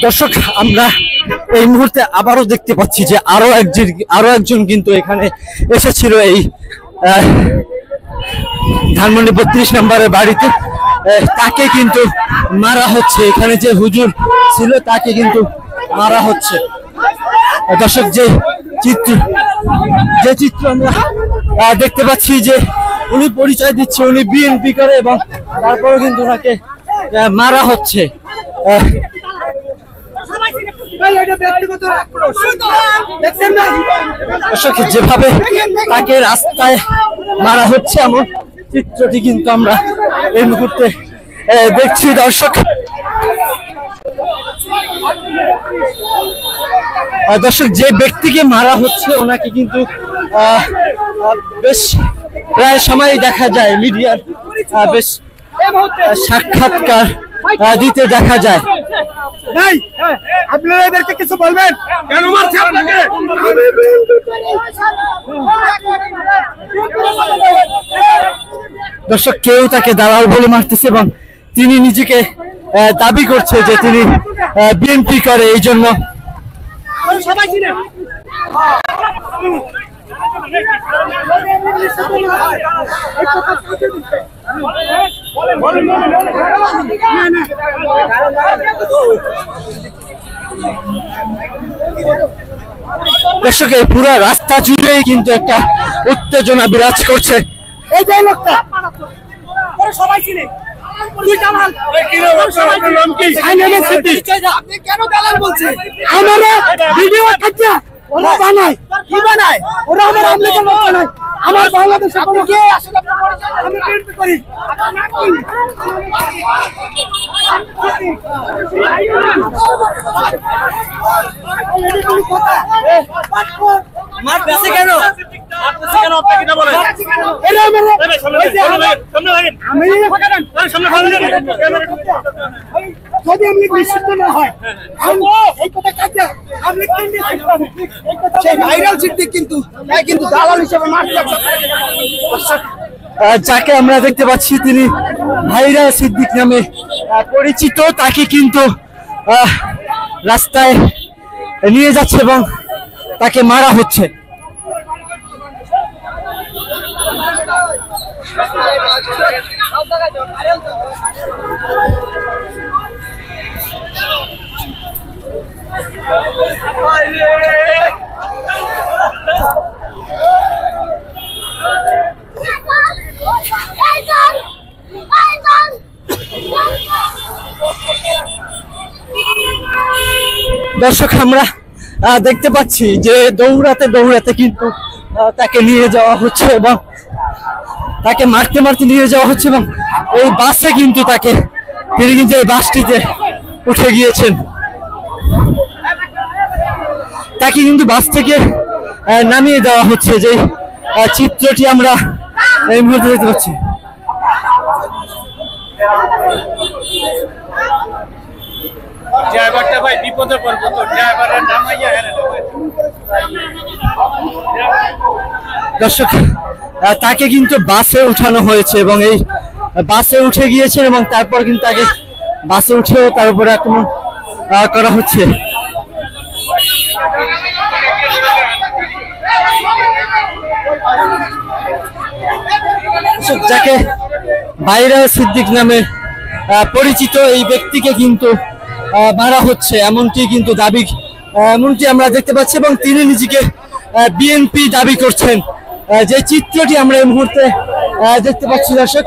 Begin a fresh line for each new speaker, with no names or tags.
দর্শক, আমরা এই মুহূর্তে আবারও দেখতে পাচ্ছি যে আরো একজন কিন্তু এখানে এসেছিল এই ধানমন্ডি 32 নম্বরের বাড়িতে। তাকে কিন্তু মারা হচ্ছে, এখানে যে হুজুর ছিল তাকে কিন্তু মারা হচ্ছে। দর্শক, যে চিত্র আমরা দেখতে পাচ্ছি যে উনি পরিচয় দিচ্ছে উনি বিএনপি করে, এবং তারপরে কিন্তু ওনাকে মারা হচ্ছে। দর্শক, যেভাবে তাকে রাস্তায় মারা হচ্ছে এমন চিত্রটি কিন্তু আমরা এই মুহূর্তে দেখছি। দর্শক, যে ব্যক্তিকে মারা হচ্ছে ওনাকে কিন্তু বেশ প্রায় সময় দেখা যায় মিডিয়ার বেশ সাক্ষাৎকার দিতে দেখা যায়।
আপনারা এদেরকে কিছু বলবেন? কেন মারছে আপনাকে?
দর্শক, কেউ তাকে দালাল বলে মারতেছে এবং তিনি নিজেকে দাবি করছে যে তিনি বিএনপি করে, এই জন্য দর্শক, এই পুরো রাস্তা জুড়েই কিন্তু একটা উত্তেজনা বিরাজ করছে।
এই যে লোকটা সবাই চিনে, আপনি কেন দালাল বলছেন? আমরা ভিডিও করতে ওরা বানায়, কি বানায়? ওরা আমার আমলের লোক বানায়। আমার বাংলাদেশে কোনো কে আসলে আমি বিএনপি করি।
মার কাছে কেন
যদি আমি নিষিদ্ধ না হয় এই কথা কাজে ভাইরাল সিদ্দিক কিন্তু দালাল হিসেবে
যাকে আমরা দেখতে পাচ্ছি তিনি ভাইরাল সিদ্দিক নামে পরিচিত, তাকে কিন্তু রাস্তায় নিয়ে যাচ্ছে এবং তাকে মারা হচ্ছে। দর্শক, আমরা দেখতে পাচ্ছি যে দৌড়াতে কিন্তু তাকে নিয়ে যাওয়া হচ্ছে এবং তাকে মারতে নিয়ে যাওয়া হচ্ছে, এবং এই বাসে কিন্তু তিনি কিন্তু এই বাসটিতে উঠে গিয়েছেন। তাকে কিন্তু বাস থেকে নামিয়ে দেওয়া হচ্ছে, যে চিত্রটি আমরা এই মুহূর্তে দেখতে পাচ্ছি। দর্শক, তাকে কিন্তু বাসে উঠানো হয়েছে এবং এই বাসে উঠে গিয়েছেন এবং তারপর কিন্তু তাকে বাসে উঠেও তার উপরে আক্রমণ করা হচ্ছে। যাকে ভাইরাল সিদ্দিক নামে পরিচিত এই ব্যক্তিকে কিন্তু মারা হচ্ছে এমনটি কিন্তু এমনটি আমরা দেখতে পাচ্ছি, এবং তিনি নিজেকে বিএনপি দাবি করছেন। যে চিত্রটি আমরা এই মুহূর্তে দেখতে পাচ্ছি দর্শক।